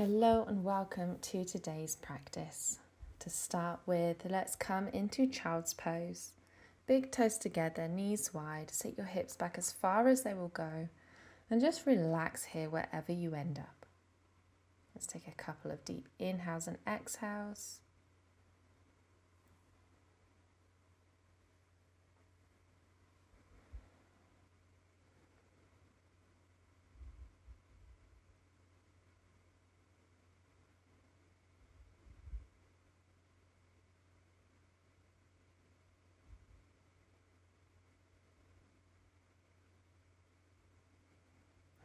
Hello and welcome to today's practice. To start with, let's come into child's pose. Big toes together, knees wide, sit your hips back as far as they will go and just relax here wherever you end up. Let's take a couple of deep inhales and exhales.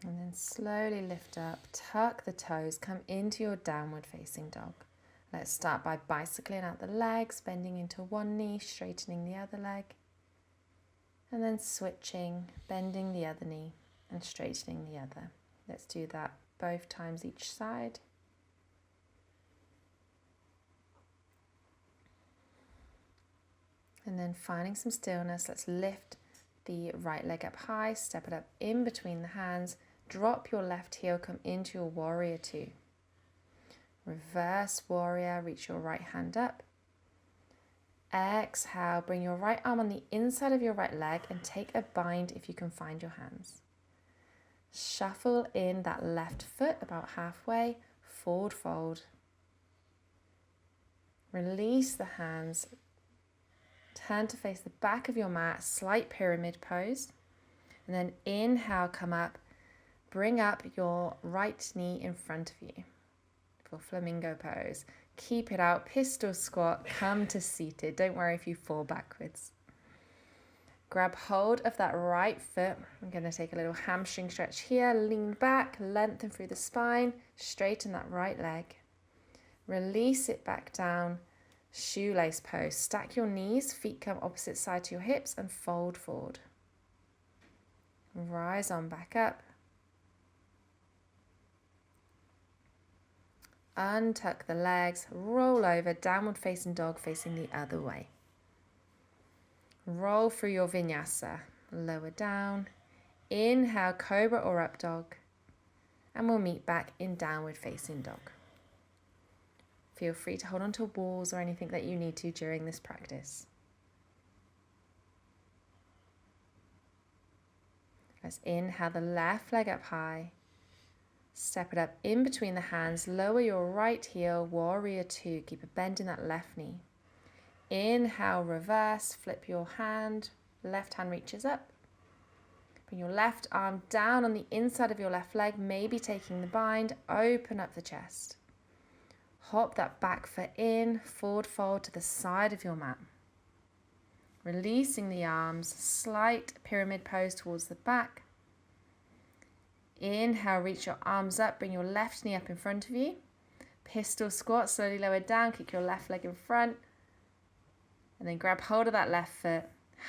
And then slowly lift up, tuck the toes, come into your downward facing dog. Let's start by bicycling out the legs, bending into one knee, straightening the other leg. And then switching, bending the other knee and straightening the other. Let's do that both times each side. And then finding some stillness, let's lift the right leg up high, step it up in between the hands, drop your left heel, come into your warrior two. Reverse warrior, reach your right hand up. Exhale, bring your right arm on the inside of your right leg and take a bind if you can find your hands. Shuffle in that left foot about halfway, forward fold. Release the hands. Turn to face the back of your mat, slight pyramid pose. And then inhale, come up. Bring up your right knee in front of you for flamingo pose. Keep it out, pistol squat, come to seated. Don't worry if you fall backwards. Grab hold of that right foot. I'm going to take a little hamstring stretch here. Lean back, lengthen through the spine, straighten that right leg. Release it back down. Shoelace pose. Stack your knees, feet come opposite side to your hips and fold forward. Rise on back up. Untuck the legs, roll over, downward facing dog facing the other way. Roll through your vinyasa, lower down. Inhale, cobra or up dog. And we'll meet back in downward facing dog. Feel free to hold on to walls or anything that you need to during this practice. Let's inhale the left leg up high. Step it up in between the hands. Lower your right heel, warrior two. Keep a bend in that left knee. Inhale, reverse, flip your hand. Left hand reaches up. Bring your left arm down on the inside of your left leg, maybe taking the bind. Open up the chest. Hop that back foot in, forward fold to the side of your mat. Releasing the arms, slight pyramid pose towards the back. Inhale, reach your arms up, bring your left knee up in front of you. Pistol squat, slowly lower down, kick your left leg in front. And then grab hold of that left foot,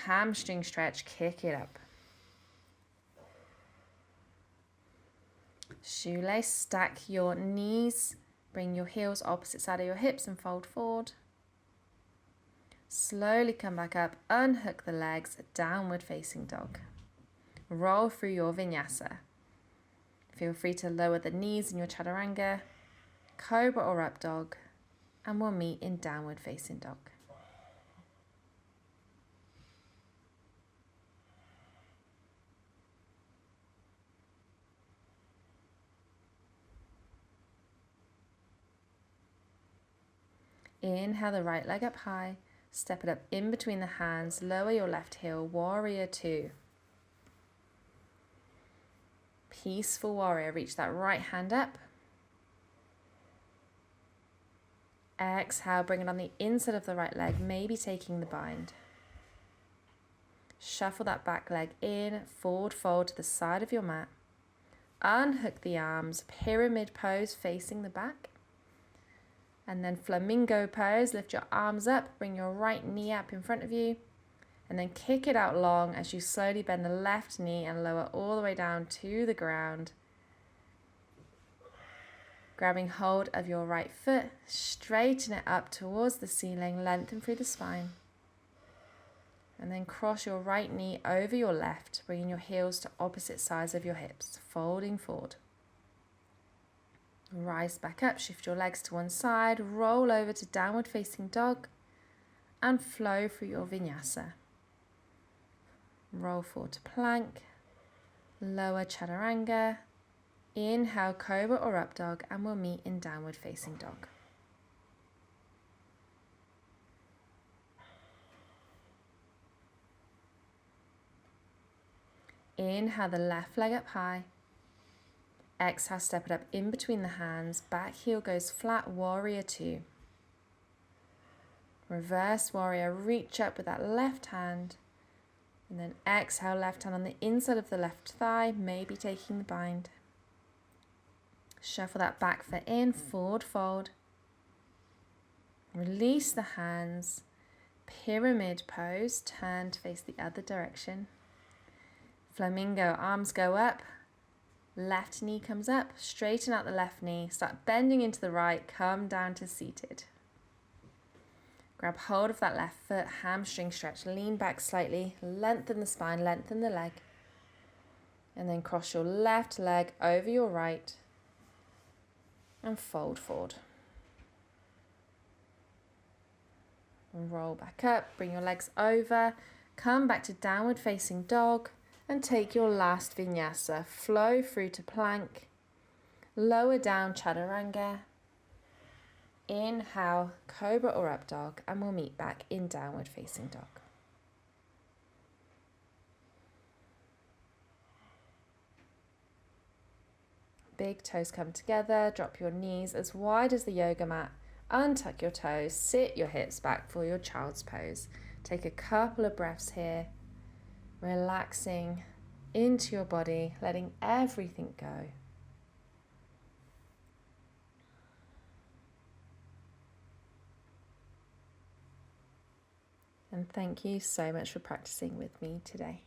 hamstring stretch, kick it up. Shoelace, stack your knees, bring your heels opposite side of your hips and fold forward. Slowly come back up, unhook the legs, downward facing dog. Roll through your vinyasa. Feel free to lower the knees in your chaturanga, cobra or up dog, and we'll meet in downward facing dog. Inhale the right leg up high, step it up in between the hands, lower your left heel, warrior two. Peaceful warrior, reach that right hand up. Exhale, bring it on the inside of the right leg, maybe taking the bind. Shuffle that back leg in, forward fold to the side of your mat. Unhook the arms, pyramid pose facing the back. And then flamingo pose, lift your arms up, bring your right knee up in front of you. And then kick it out long as you slowly bend the left knee and lower all the way down to the ground. Grabbing hold of your right foot, straighten it up towards the ceiling, lengthen through the spine. And then cross your right knee over your left, bringing your heels to opposite sides of your hips, folding forward. Rise back up, shift your legs to one side, roll over to downward facing dog and flow through your vinyasa. Roll forward to plank, lower chaturanga, inhale cobra or up dog, and we'll meet in downward facing dog. Inhale the left leg up high. Exhale, step it up in between the hands, back heel goes flat, warrior two. Reverse warrior, reach up with that left hand. And then exhale, left hand on the inside of the left thigh, maybe taking the bind. Shuffle that back foot in, forward fold. Release the hands, pyramid pose, turn to face the other direction. Flamingo, arms go up, left knee comes up, straighten out the left knee, start bending into the right, come down to seated. Grab hold of that left foot, hamstring stretch, lean back slightly, lengthen the spine, lengthen the leg. And then cross your left leg over your right and fold forward. And roll back up, bring your legs over, come back to downward facing dog and take your last vinyasa. Flow through to plank, lower down chaturanga. Inhale, cobra or up dog, and we'll meet back in downward facing dog. Big toes come together, drop your knees as wide as the yoga mat, untuck your toes, sit your hips back for your child's pose. Take a couple of breaths here, relaxing into your body, letting everything go. And thank you so much for practicing with me today.